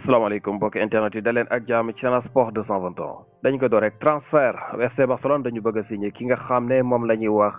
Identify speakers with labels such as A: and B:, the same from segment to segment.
A: salaamaaleykum mbokki internet yi da leen ak jàmm ci Sen Sport 221 dañu ko door rek transfert FC Barcelone dañu bëgg a signé ki nga xam ne moom la ñuy wax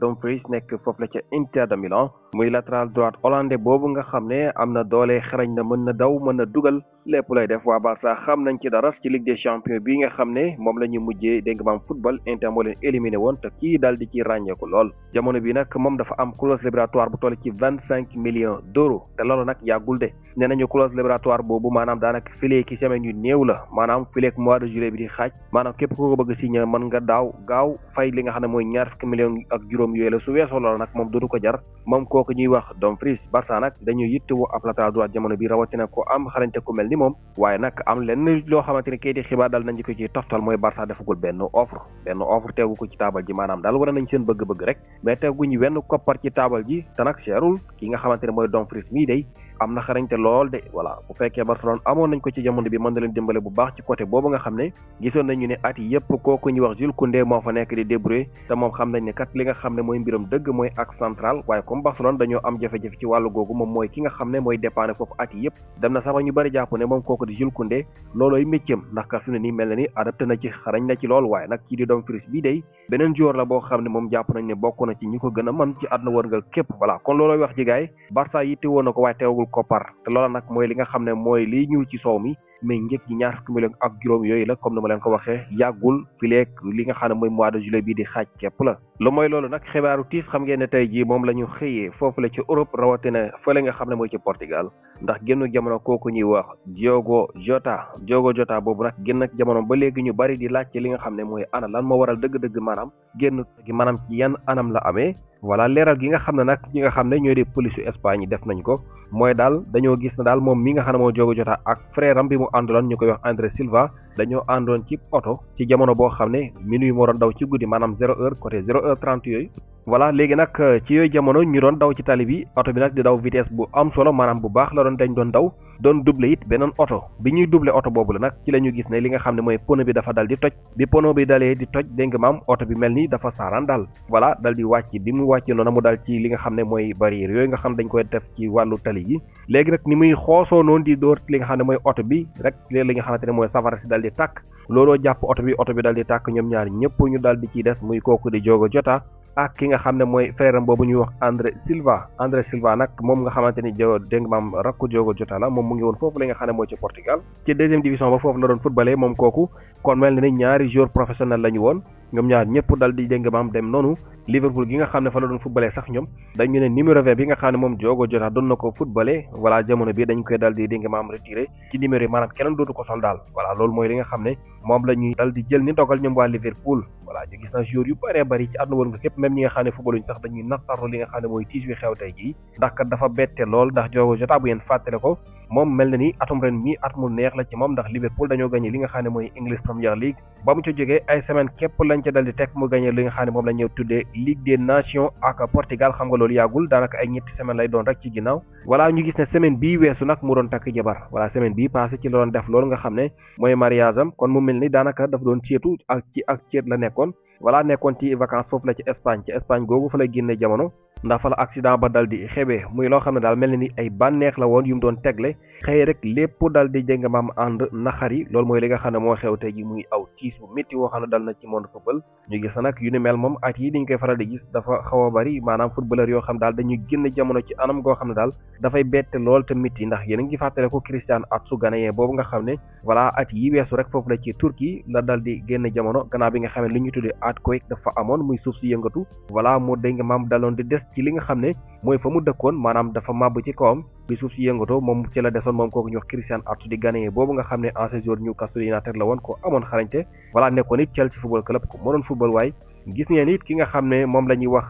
A: Dumfries nekk foofu la ca Inter de Milan muy latéral droite hollandais boobu nga xam ne am na doole xarañ na mën na daw mën na dugal lépp lay def waa Barça xam nañ ci dara ci Ligue des Champions bi nga xam ne moom la ñu mujjee dégg nga maam football Inter moo leen éliminé woon te kii daal di ci ràññeeku lool jamono bi nag moom dafa am clause libératoire bu toll ci 25 millions d'euros te loolu nag yàggul de nee nañu clause libératoire boobu maanaam daanaka fileeg ki semaine yu néew la maanaam fileeg mois de juillet bi di xaaj maanaam képp ku ko bëgg signé mën nga gaaw fay li nga xam ne mooy ñaar fukki millions ak juróom yooyu la su weesoo loolu nag moom dootu ko jar moom kooku ñuy wax Dumfries Barça nag dañuy yittewoo ab latéral droite jamono bi rawatina ko am xarañte ku mel ni moom waaye nag am lenn loo xamante ne kayiti xibaar daal nañu ko ci toftal mooy Barça defagul benn offre tegu ko ci taabal ji maanaam daal war nañ seen bëgg-bëgg rek mais teguñu wenn koppar ci taabal ji te nag seerul ki nga xamante ne mooy Dumfries mii day am na xarañte lool de voilà bu fekkee Barcelone amoon nañ ko ci jamono bi mën na leen dimbale bu baax ci côté boobu nga xam ne gisoon nañu ne at yi yëpp kooku ñuy wax Jules Koundé moo fa nekk di débrouiller te moom xam nañ ne kat li nga xam ne mooy mbiram dëgg mooy axe central waaye comme Barcelone dañoo am jafe-jafe ci wàllu googu moom mooy ki nga xam ne mooy dépanner foofu at yi yëpp dem na sax ba ñu bëri jàpp ne moom kooku di Jules Koundé loolooy méccam ndax ka fi ne nii mel na ni adapté na ci xarañ na ci lool waaye nag kii di Dumfries bii day beneen joueur la boo xam ne moom jàpp nañ ne bokk na ci ñi ko gën a mën ci àdduna wërngal képp voilà kon loolooy wax ji gaay Barça yitte woon na ko waaye teewagul koppar te loola nag mooy li nga xam ne mooy liy ñuul ci soow mi mais njëg gi ñaar fukki millions ak juróom yooyu la comme ni ma leen ko waxee yàggul fileeg li nga xam ne mooy mois de juillet bii di xaaj képp la lu mooy loolu nag xibaaru tiis xam ngeen ne tey jii moom la ñu xëyee foofu la ci Europe rawatina fële nga xam ne mooy ci Portugal ndax génn jamono kooku ñuy wax Diogo Jota boobu nag génn jamono ba léegi ñu bari di laajte li nga xam ne mooy ana lan moo waral dëgg-dëgg maanaam génn gi maanaam ci yan anam la amee voilà leeral gi nga xam ne nag ñi nga xam ne ñooy di police Espagne def nañ ko mooy daal dañoo gis ne daal moom mi nga xam ne moo Diogo Jota ak frère am bi mu ànduloon ñu koy wax André Silva dañoo àndoon ci oto ci jamono boo xam ne minuit moo doon daw ci guddi maanaam 0h côté 0h30 yooyu voilà léegi nag ci yooyu jamono ñu doon daw ci tali bi oto bi nag di daw vitesse bu am solo maanaam bu baax la dañ doon daw doon doublé it beneen oto bi ñuy doublé oto boobu la nag ci la ñu gis ne li nga xam ne mooy pono bi dafa dal di toj bi pono bi dalee di toj dégg nga maam oto bi mel ni dafa saaraan daal voilà dal di wàcc bi mu wàccee noonu mu dal ci li nga xam ne mooy barrière yooyu nga xam dañ koy def ci wàllu tali yi léegi nag ni muy xoosoo noonu di dóor li nga xam ne mooy oto bi rek léegi li nga xamante ne mooy safara si dal di tàkk looloo jàpp oto bi dal di tàkk ñoom ñaar ñëpp ñu dal di ciy des muy kooku di Diogo Jota ak ki nga xam ne mooy frère am boobu ñuy wax André Silva nag moom nga xamante ni dégg nga maam rakku Diogo Jota la moom mu ngi woon foofu la nga xam ne mooy ci Portugal ci deuxième division ba foofu la doon footballé moom kooku kon mel na ni ñaari joueur professionnel la ñu woon ñoom ñaar ñëpp dal di dégg nga maam dem noonu Liverpool gi nga xam ne fa la doon footballé sax ñoom dañu ne numéro 20 bi nga xam ne moom Diogo Jota doon na ko footballé voilà jamono bi dañ koy dal di dégg nga maam retiré ci numéro yi maanaam keneen dootu ko sol daal voilà loolu mooy li nga xam ne moom la ñuy dal di jël ni dogal ñoom waa Liverpool voilà ñu gis na joueur yu bëree bëri ci àdduna woon nga képp même ñi nga xam ne footballuñ sax dañuy naqarlu li nga xam ne mooy tiis wi xew tey jii ndax kat dafa bette lool ndax Diogo Jota bu yéen fàttale ko moom mel na ni atum ren mi at mu neex la ci moom ndax Liverpool dañoo gagné li nga xam ne mooy English Premier League ba mu ca jógee ay semaine képp lañ ca dal di teg mu gagné li nga xam ne moom la ñëw tuddee Ligue des Nations ak Portugal xam nga loolu yàggul daanaka ay ñetti semaine lay doon rek ci ginnaaw voilà ñu gis ne semaine bii weesu nag mu doon takk jabar voilà semaine bii passé ci la doon def loolu nga xam ne mooy mariage am kon mu mel ni daanaka dafa doon ceetu ak ceet la nekkoon voilà nekkoon ci vacances foofu la ci Espagne googu fa la génne jamono ndax fa la accident ba dal di xewee muy loo xam ne daal mel na ni ay bànneex la woon yu mu doon tegle xëy rek lépp dal di jëng maam ànd naxar yi loolu mooy li nga xam ne moo xew tey ji muy aw tiis bu métti woo xam ne dal na ci monde football ñu gis na nag yu ni mel moom at yi dañ koy faral di gis dafa xaw a bari maanaam footballeur yoo xam daal dañuy génn jamono ci anam goo xam ne daal dafay bette lool te métti ndax yéen a ngi fàttale ko Christian Atsu ghanéen boobu nga xam ne voilà at yi weesu rek foofu la ci Turquie la dal di génn jamono gannaaw bi nga xam ne li ñu tuddee earthquake dafa amoon muy suuf si yëngatu voilà mu dégg nga maam daloon di des ci li nga xam ne mooy fa mu dëkkoon maanaam dafa màbb ci kawam bi suuf si yëngatoo moom ci la desoon moom kooku ñu wax Christian Atsu di ghanéen boobu nga xam ne ancien joueur Newcastle United la woon ko amoon xarañte voilà nekkoon it Chelsea football club ko mënoon football waay gis ngeen it ki nga xam ne moom la ñuy wax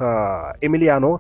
A: Emiliano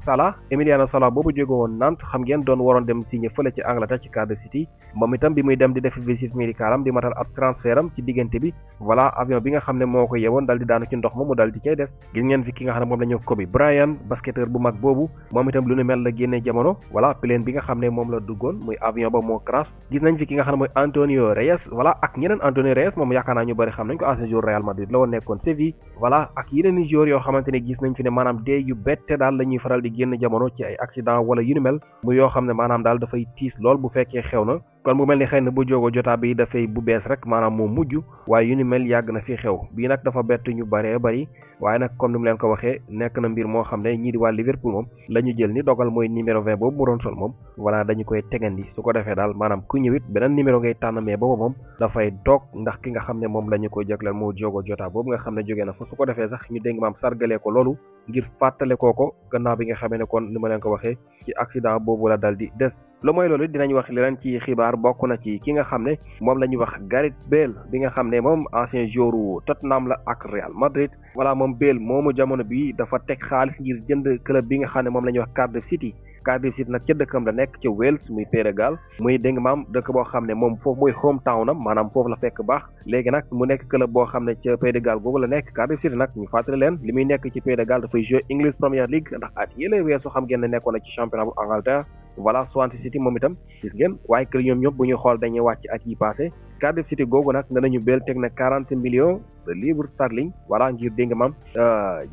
A: Sala boobu jóge woon Nantes xam ngeen doon waroon dem signé fële ci Angleterre ci Cardiff City moom itam bi muy dem di def visite médicale am di matal ab transfert am ci diggante bi voilà avion bi nga xam ne moo ko yewoon dal di daanu ci ndox ma mu dal di cay def gis ngeen fi ki nga xam ne moom la ñuy wax Kobe Bryant basketteur bu mag boobu moom itam lu nu mel la génnee jamono voilà plane bi nga xam ne moom la duggoon muy avion ba moo crash gis nañ fi ki nga xam ne mooy Antonio Reyes voilà ak ñeneen Antonio Reyes moom yaakaar naa ñu bëri xam nañ ko ancien joueur Real Madrid la woon nekkoon Séville voilà ak yeneen joueurs yoo xamante ne gis nañ fi ne maanaam dee yu bette daal la ñuy faral di génn jamono ci ay accident wala yu ni mel mu yoo xam ne maanaam daal dafay tiis lool bu fekkee xew na kon mu mel ni xëy na bu Diogo Jota bi dafay bu bees rek maanaam moo mujj waaye yu ni mel yàgg na fi xew bii nag dafa bett ñu bëree bëri waaye nag comme ni mu leen ko waxee nekk na mbir moo xam ne ñii di waa Liverpool moom la ñu jël ni dogal mooy numéro 20 boobu mu doon sol moom voilà dañu koy tegandi su ko defee daal maanaam ku ñëwit beneen numéro ngay tànn mais boobu moom dafay toog ndax ki nga xam ne moom la ñu koy jagleel moo Diogo Jota boobu nga xam ne jógee na fa su ko defee sax ñu dégg maam sargalee ko loolu ngir fàttale ko gannaaw bi nga xamee ne kon ni ma leen ko waxee ci accident boobu la dal di des lu mooy loolu dinañ wax leneen ci xibaar bokk na ci ki nga xam ne moom la ñuy wax Gareth Bale bi nga xam ne moom ancien joueur wu Tottenham la ak Real Madrid voilà moom Bale moomu jamono bi dafa teg xaalis ngir jënd club bi nga xam ne moom la ñuy wax Cardiff City nag ca dëkkam la nekk ca Wales muy Pays de Galles muy dégg maam dëkk boo xam ne moom foofu mooy home town am maanaam foofu la fekk baax léegi nag mu nekk club boo xam ne ca Pays de Galles googu la nekk Cardiff City nag ñu fàttali leen li muy nekk ci Pays de Galles dafay jouer English Premier League ndax at yële weesu xam ngeen ne nekkoon na ci championnat bu Angleterre voilà Swansea City moom itam gis ngeen waaye kër ñoom ñëpp bu ñu xool dañuy wàcc at yi passé Cardiff City googu nag danañu Bale teg na 40 millions de livres sterling voilà ngir dégg maam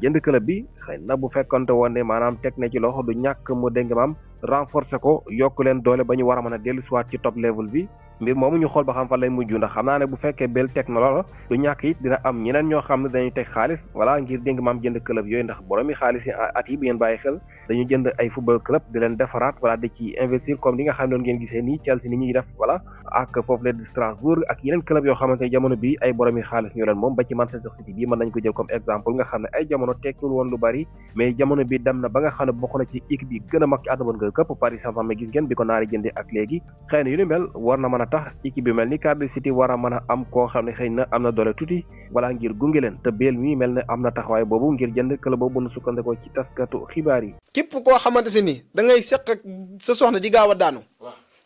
A: jënd club bi xëy na bu fekkonte woon ne maanaam teg na ci loxo du ñàkk mu dégg maam renforcer ko yokk leen doole ba ñu war a mën a dellu siwaat ci top level bi mbir moomu ñu xool ba xam fan lay mujj ndax xam naa ne bu fekkee Bale teg na loola du ñàkk it dina am ñeneen ñoo xam ne dañuy teg xaalis voilà ngir dégg maam jënd club yooyu ndax boromi xaalis yi at yi bi ngeen bàyyi xel dañu jënd ay football club di leen defaraat voilà di ci investir comme li nga xam ne doon ngeen gisee nii Chelsea ni ñuy def voilà ak foofu la di Strasbourg ak yeneen club yoo xamante ne jamono bi ay boromi xaalis ñoo leen moom ba ci Manchester City bi mën nañ ko jël comme exemple nga xam ne ay jamono tekkul woon lu bari mais jamono bi dem na ba nga xam ne bokk na ci équipe yi gën a mag ci àdduna nga këpp Paris Saint-Germain gis ngeen bi ko naari jëndee ak léegi xëy na yu ni mel war na mën a tax équipe bi mel ni Cardiff City war a mën a am koo xam ne xëy na am na doole tuuti wala ngir gunge leen te Bale mi mel ne am na taxawaay boobu ngir jënd club boobu nu sukkandikoo ci taskatu xibaar yi.
B: képp koo xamante si ni da ngay seq ak sa soxna di gaaw a daanu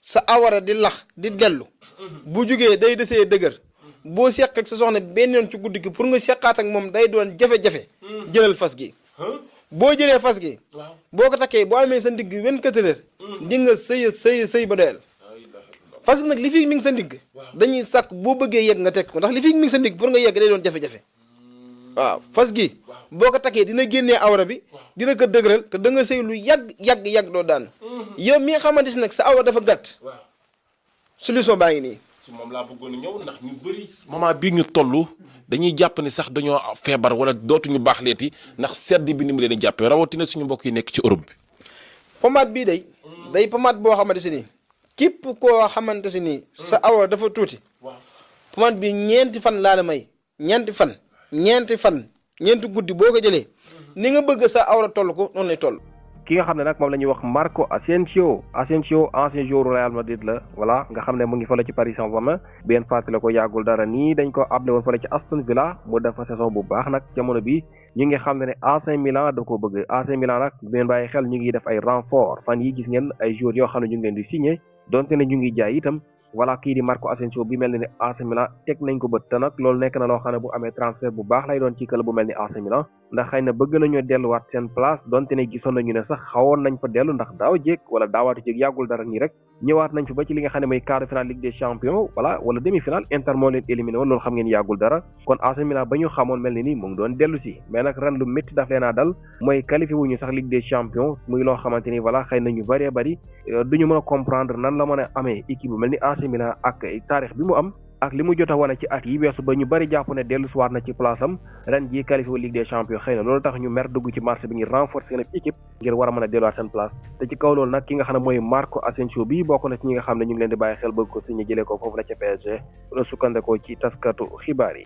B: sa awara di lax di dellu bu jugee day desee dëgër boo seq ak sa soxna benn yoon ci guddi gi pour nga seqaat ak moom day doon jafe-jafe jëlal fas gi boo jëlee fas gi boo ko takkee boo amee sa ndigg 24 heures di nga sëy ba doyal fas gi nag li fi mi ngi sa ndigg dañuy sàkk boo bëggee yegg nga teg ko ndax li fi mi ngi sa ndigg pour nga yegg day doon jafe-jafe waaw fas gi boo ko takkee dina génnee awra bi dina ko dëgëral te da nga sëy lu yàgg doo daan yow mi nga xamante si nag sa awra dafa gàtt solution baa ngi nii
C: ci moom laa bëggoon a ñëw ndax ñu bëri moment bii ñu toll dañuy jàpp ni sax dañoo feebar wala dootuñu baax leeti ndax sedd bi ni mu leen di jàppee rawatina suñu mbokk yi nekk ci Europe bi.
B: pomade bii day pomade boo xamante si ni képp koo xamante si ni sa awra dafa tuuti pomade bi ñeenti fan laa la may ñeenti guddi boo ko jëlee ni nga bëgg sa awra toll ko noonu lay toll.
A: ki nga xam ne nag moom la ñuy wax Marco Asensio ancien joueur Real Madrid la voilà nga xam ne mu ngi fële ci Paris Saint-Germain benn fàttali ko yàggul dara nii dañ ko able woon fële ci Aston Villa mu def fa saison bu baax nag jamono bi ñu ngi xam ne AC Milan da ko bëgg AC Milan nag benn bàyyi xel ñu ngi def ay renfort fan yi gis ngeen ay joueurs yoo xam ne ñu ngi leen di signé donte ne ñu ngi jaay itam voilà kii di Marco Asensio bi mel ni ne AC Milan teg nañ ko bët te nag loolu nekk na loo xam ne bu amee transfert bu baax lay doon ci club bu mel ni AC Milan ndax xëy na bëgg nañoo delluwaat seen place donte ne gisoon nañu ne sax xawoon nañ fa dellu ndax daaw jéeg wala daawaatu jéeg yàggul dara nii rek ñëwaat nañ fa ba ci li nga xam ne mooy quart de finale Ligue des Champions voilà wala demi-finale Inter moo leen éliminé woon loolu xam ngeen yàggul dara kon AC Milan ba ñu xamoon mel ni nii mu ngi doon dellu si mais nag ren lu métti daf leen a dal mooy qualifié wuñu sax Ligue des Champions muy loo xamante ni voilà xëy na ñu bëree bëri duñu mën a comprendre nan la mën a amee équipe bu mel ni AC Milan ak taarix bi mu am ak li mu jot a wane ci at yi weesu ba ñu bëri jàpp ne dellu siwaat na ci place am ren jii qualifié wu Ligue des Champions xëy na loolu tax ñu mer dugg ci marché bi ngir renforcer seen équipe ngir war a mën a delluwaat seen place te ci kaw loolu nag ki nga xam ne mooy Marco Asensio bi bokk na ci ñi nga xam ne ñu ngi leen di bàyyi xel bëgg ko signé jëlee ko foofu la ca PSG la sukkandekoo ci taskatu xibaar yi